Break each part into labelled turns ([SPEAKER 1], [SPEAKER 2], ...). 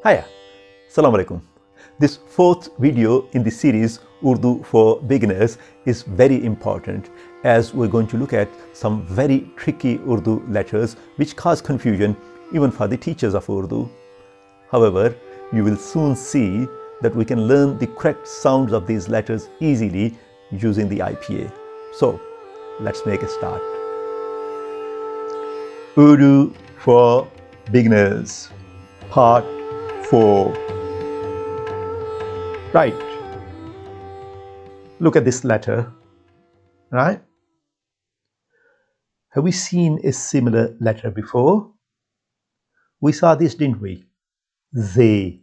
[SPEAKER 1] Hiya, Assalamu alaikum. This fourth video in the series Urdu for Beginners is very important as we're going to look at some very tricky Urdu letters which cause confusion even for the teachers of Urdu. However, you will soon see that we can learn the correct sounds of these letters easily using the IPA. So, let's make a start. Urdu for Beginners, Part 4. Right. Look at this letter, right? Have we seen a similar letter before? We saw this, didn't we? They.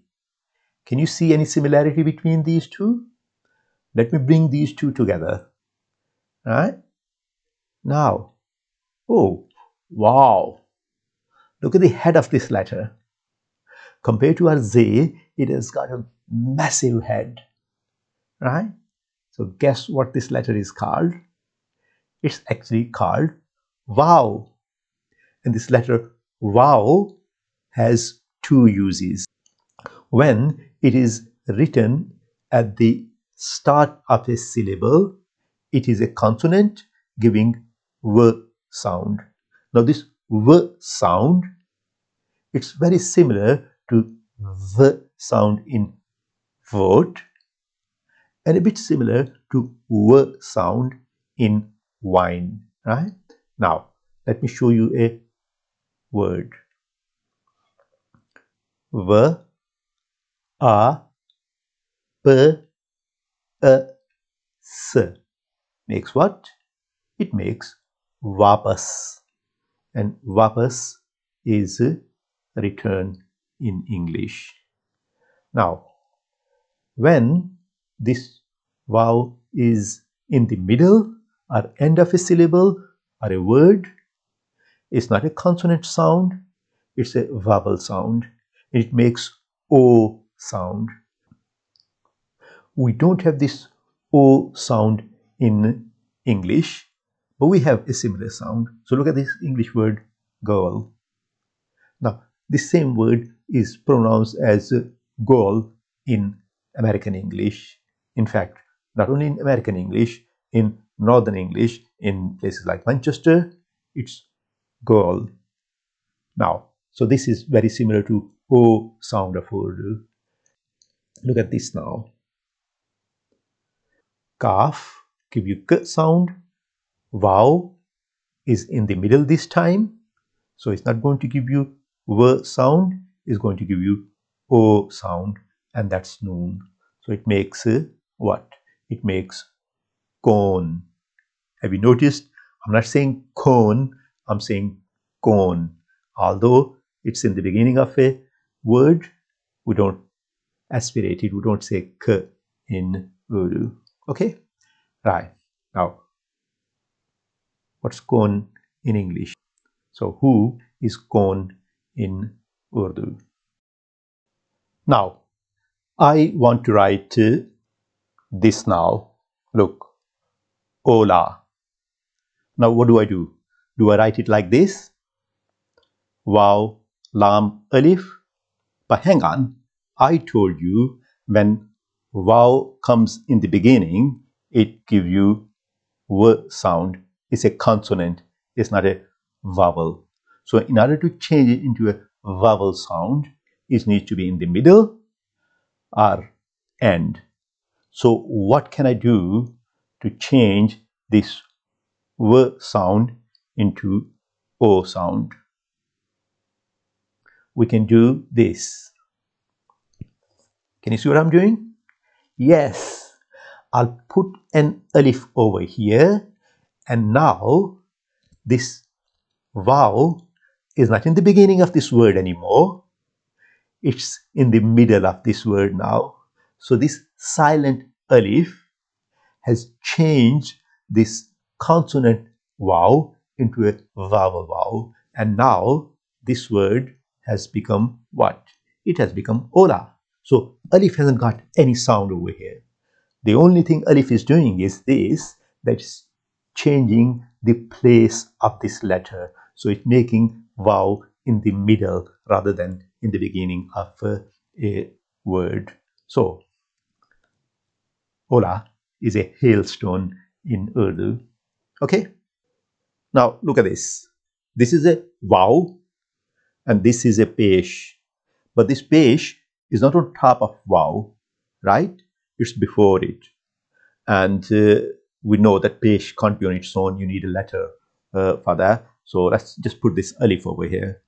[SPEAKER 1] Can you see any similarity between these two? Let me bring these two together, right? Now, oh, wow. Look at the head of this letter. Compared to our they, it has got a massive head, right? So guess what this letter is called? It's actually called wow. And this letter wow has two uses. When it is written at the start of a syllable, it is a consonant giving w sound. Now this w sound, it's very similar to the sound in vote and a bit similar to w sound in wine, right? Now, let me show you a word. V, A, P, A, S makes what? It makes vapas. And vapas is return in English. Now, when this vowel is in the middle or end of a syllable or a word, it's not a consonant sound, it's a vowel sound. It makes O sound. We don't have this O sound in English, but we have a similar sound. So look at this English word, girl. Now, this same word is pronounced as girl in American English. In fact, not only in American English, in Northern English, in places like Manchester, it's girl. Now, so this is very similar to O sound of Urdu. Look at this now. Kaf, give you K sound. Wow is in the middle this time. So it's not going to give you W sound, it's going to give you O sound, and that's noon. So it makes what? It makes cone. Have you noticed? I'm not saying cone, I'm saying cone. Although it's in the beginning of a word, we don't aspirate it, we don't say k in Urdu. Okay? Right. Now, what's cone in English? So, who is cone in Urdu? Now, I want to write this now. Look, Ola. Now, what do? Do I write it like this? Waw, lam, alif. But hang on, I told you when waw comes in the beginning, it gives you w sound. It's a consonant, it's not a vowel. So in order to change it into a vowel sound, it needs to be in the middle or end. So what can I do to change this w sound into o sound? We can do this. Can you see what I'm doing? Yes, I'll put an alif over here, and now this vowel is not in the beginning of this word anymore. It's in the middle of this word now. So this silent alif has changed this consonant vowel into a vowel vowel, and now this word has become what? It has become Ola. So alif hasn't got any sound over here. The only thing alif is doing is this, that's changing the place of this letter. So it's making vowel in the middle rather than in the beginning of a word. So, Ola is a hailstone in Urdu. Okay. Now look at this. This is a wow and this is a pesh. But this pesh is not on top of wow, right? It's before it. And we know that pesh can't be on its own. You need a letter for that. So let's just put this alif over here.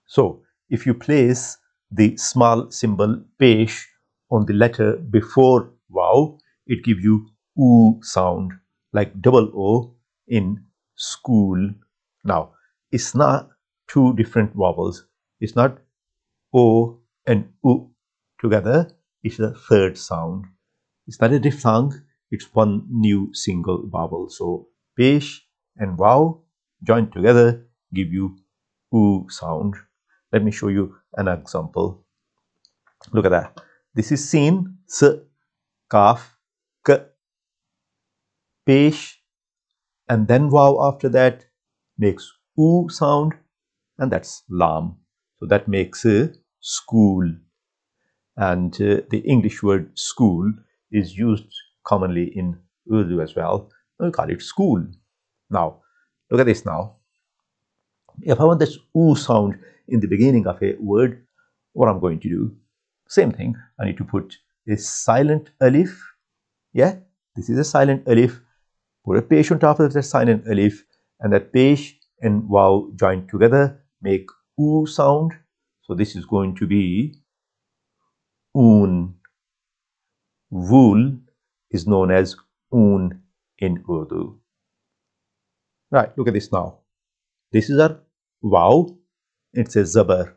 [SPEAKER 1] So if you place the small symbol pesh on the letter before wow, it gives you oo sound, like double O in school. Now, it's not two different vowels. It's not O and U together. It's a third sound. It's not a diphthong. It's one new single vowel. So, pesh and wow joined together give you oo sound. Let me show you an example. Look at that. This is seen, s, kaf, k, pesh, and then wow after that makes oo sound, and that's lam. So that makes school. And the English word school is used commonly in Urdu as well. We call it school. Now, look at this now. If I want this oo sound in the beginning of a word, what I'm going to do? Same thing. I need to put a silent alif. Yeah, this is a silent alif. Put a pesh on top of that silent alif, and that pesh and wow joined together make oo sound. So this is going to be oon. Wool is known as oon in Urdu. Right, look at this now. This is our wow. It's a zabar.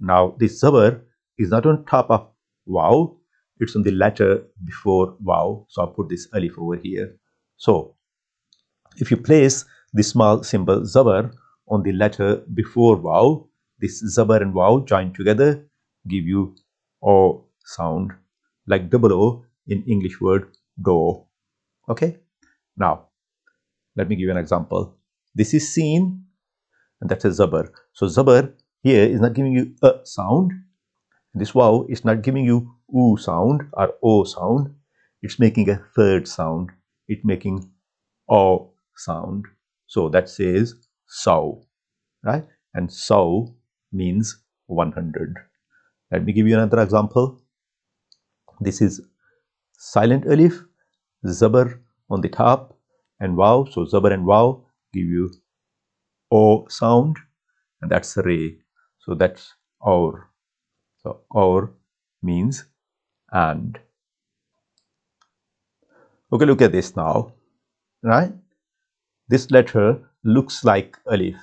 [SPEAKER 1] Now this zabar is not on top of wow. It's on the letter before wow. So I'll put this alif over here. So if you place the small symbol zabar on the letter before wow, this zabar and wow joined together give you O sound, like double O in English word do. Okay. Now let me give you an example. This is seen, and that's a zabar. So zabar here is not giving you a sound. This wow is not giving you oo sound or o sound. It's making a third sound. It's making o sound. So that says so, right? And so means 100. Let me give you another example. This is silent alif, zabar on the top, and wow. So zabar and wow give you o sound, and that's re. So that's or. So or means and. Okay, look at this now, right? This letter looks like alif,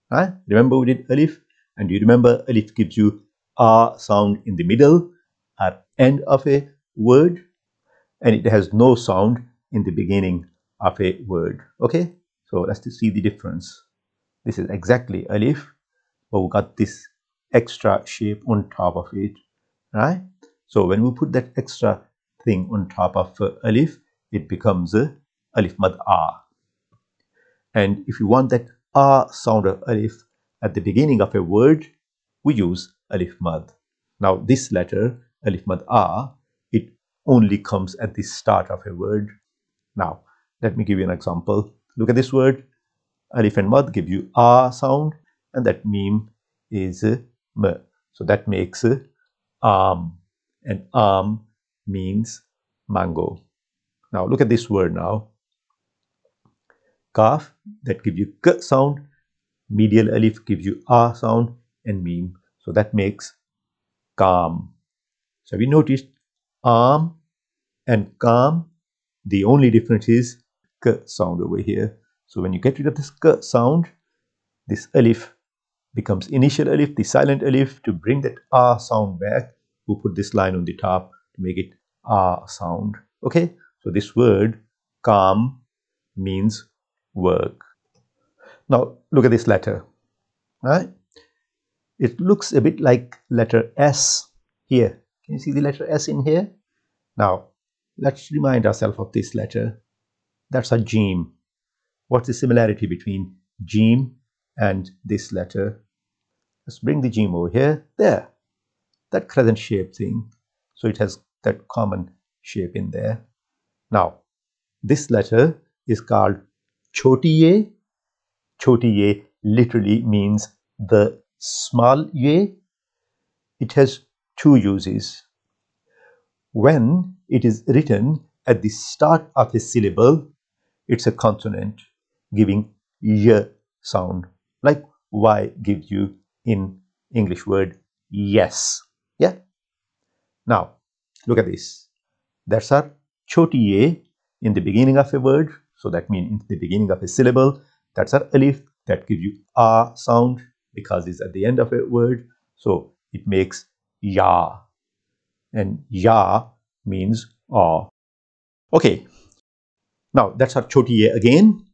[SPEAKER 1] right? Remember we did alif, and you remember alif gives you a sound in the middle at end of a word, and it has no sound in the beginning of a word. Okay, so let's see the difference. This is exactly alif, but we got this extra shape on top of it, right? So when we put that extra thing on top of alif, it becomes alif mad a. And if you want that a sound of alif at the beginning of a word, we use alif mad. Now this letter, alif mad a, it only comes at the start of a word. Now let me give you an example. Look at this word. Alif and mad give you a sound, and that meme is m. So that makes and means mango. Now look at this word now. Kaf, that gives you k sound. Medial alif gives you a sound, and meme. So that makes calm. So we noticed and calm. The only difference is k sound over here. So when you get rid of this k sound, this alif becomes initial alif, the silent alif. To bring that a sound back, we put this line on the top to make it a sound. Okay, so this word calm means work. Now look at this letter, right? It looks a bit like letter S here. Can you see the letter S in here? Now let's remind ourselves of this letter. That's a jim. What's the similarity between jim and this letter? Let's bring the jim over here. There. that crescent shape thing. So it has that common shape in there. Now, this letter is called choti ye. Choti ye literally means the small ye. It has two uses. When it is written at the start of a syllable, it's a consonant giving y sound, like y gives you in English word yes. Yeah. Now, look at this. That's our choti ye in the beginning of a word. So that means in the beginning of a syllable. That's our alif that gives you a sound because it's at the end of a word. So it makes ya. And ya means ah. Okay. Now that's our choti ye again.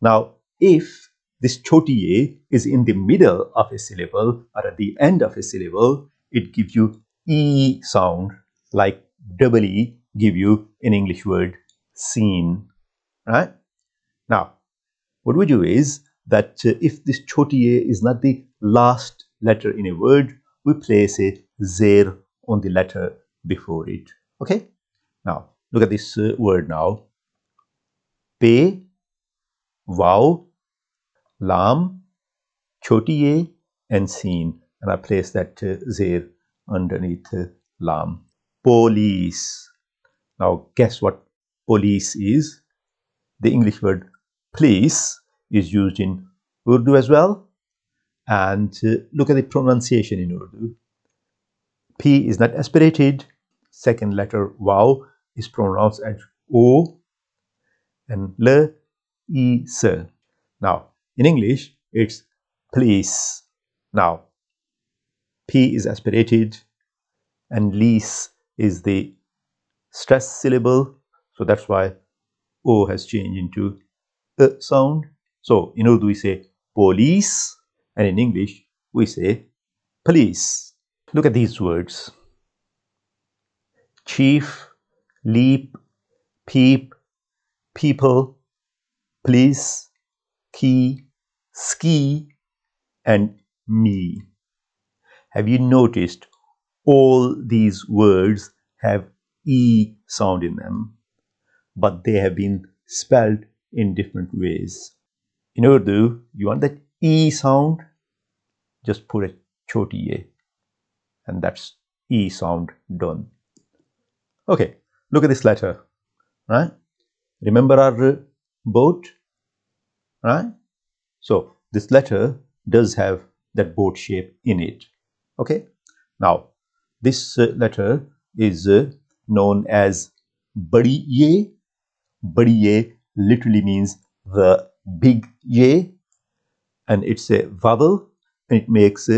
[SPEAKER 1] Now, if this choti ye is in the middle of a syllable or at the end of a syllable, it gives you e sound, like double E give you in English word seen. Right? Now, what we do is that if this choti ye is not the last letter in a word, we place a zer on the letter before it. Okay? Now, look at this word now. Pe, wow, lam, choti ye, and seen. And I place that zer underneath lam. Police. Now, guess what police is? The English word police is used in Urdu as well. And look at the pronunciation in Urdu. P is not aspirated. Second letter wow is pronounced as O, and L, E, S. Now, in English, it's police. Now, P is aspirated and lease is the stress syllable. So that's why O has changed into a sound. So in Urdu we say police, and in English we say police. Look at these words. Chief, leap, peep, people, police, key, ski, and me. Have you noticed all these words have E sound in them, but they have been spelled in different ways. In Urdu, you want that E sound, just put a choti ye, and that's E sound done. Okay, look at this letter, right? Remember our boat, right? So this letter does have that boat shape in it. Okay, now this letter is known as badi ye. Badi ye literally means the big ye, and it's a vowel, and it makes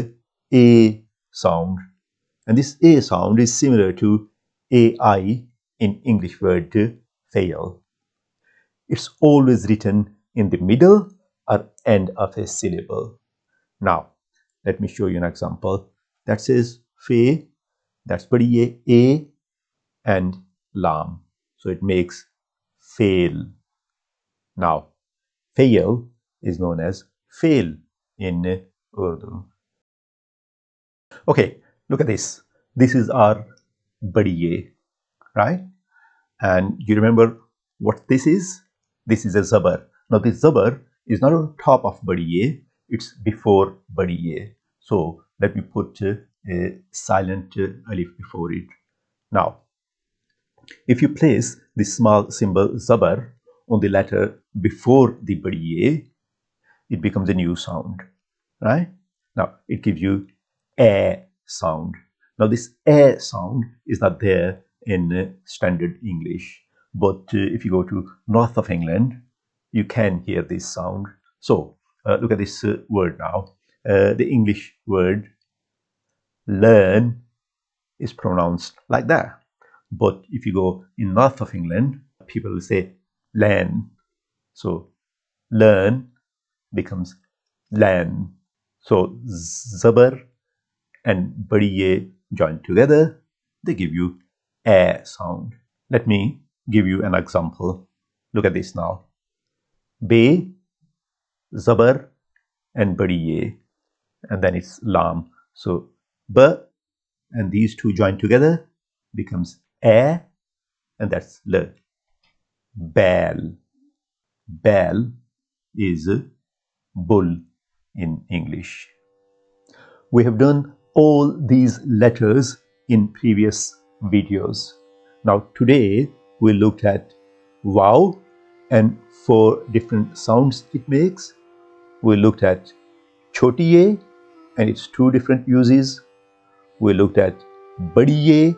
[SPEAKER 1] a sound. And this a sound is similar to ai in English word fail. It's always written in the middle or end of a syllable. Now, let me show you an example. That says fe, that's badi a, and lam. So it makes fail. Now, fail is known as fail in Urdu. Okay, look at this. This is our badi ye, right? And you remember what this is? This is a zabar. Now, this zabar is not on top of badi ye, it's before badi ye. So, let me put a silent alif before it. Now, if you place the small symbol zabar on the letter before the badi ye, it becomes a new sound, right? Now, it gives you a sound. Now, this a sound is not there in standard English, but if you go to north of England, you can hear this sound. So, look at this word now. The English word learn is pronounced like that. But if you go in north of England, people will say learn. So, learn becomes lan. So zabar and badiye joined together, they give you a sound. Let me give you an example. Look at this now. Be, zabar, and badiye, and then it's lam. So ba, and these two join together becomes a, and that's l. Bal. Bal is bull in English. We have done all these letters in previous videos. Now today we looked at wow and 4 different sounds it makes. We looked at choti ye and its 2 different uses. We looked at badi ye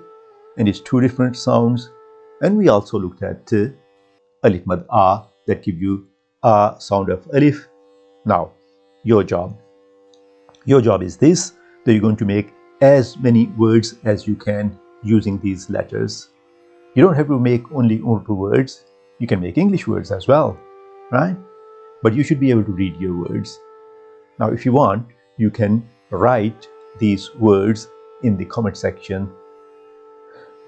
[SPEAKER 1] and its 2 different sounds. And we also looked at alif mad a that give you a sound of alif. Now your job is this, that you're going to make as many words as you can using these letters. You don't have to make only Urdu words, you can make English words as well, right? But you should be able to read your words. Now if you want, you can write these words in the comment section.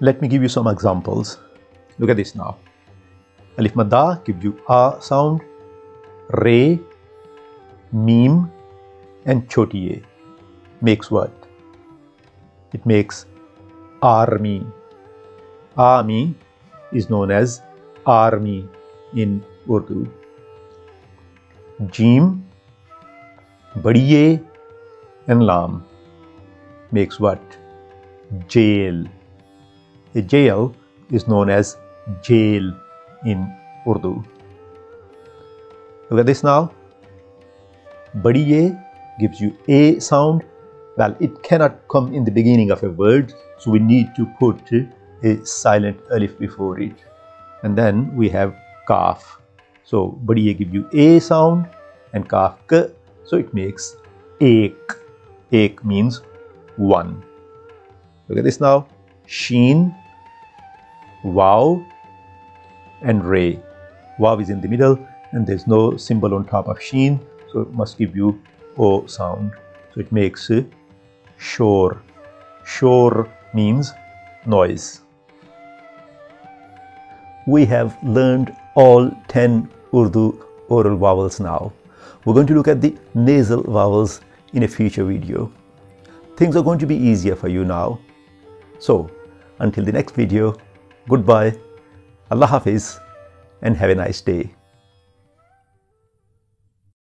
[SPEAKER 1] Let me give you some examples. Look at this now. Alif mad da gives you a sound, re, mim, and choti ye makes what? It makes army. Army is known as army in Urdu. Jim, badi ye, and lam makes what? Jail. A jail is known as jail in Urdu. Look at this now. Badi ye gives you a sound. Well, it cannot come in the beginning of a word, so we need to put a silent alif before it. And then we have kaf. So badi ye gives you a sound and kaf k, so it makes ek. Ek means 1. Look at this now. Sheen, wow, and re. Wow is in the middle and there's no symbol on top of sheen, so it must give you o sound. So it makes shore. Shore means noise. We have learned all 10 Urdu oral vowels now. We're going to look at the nasal vowels in a future video. Things are going to be easier for you now. So, until the next video, goodbye, Allah Hafiz, and have a nice day.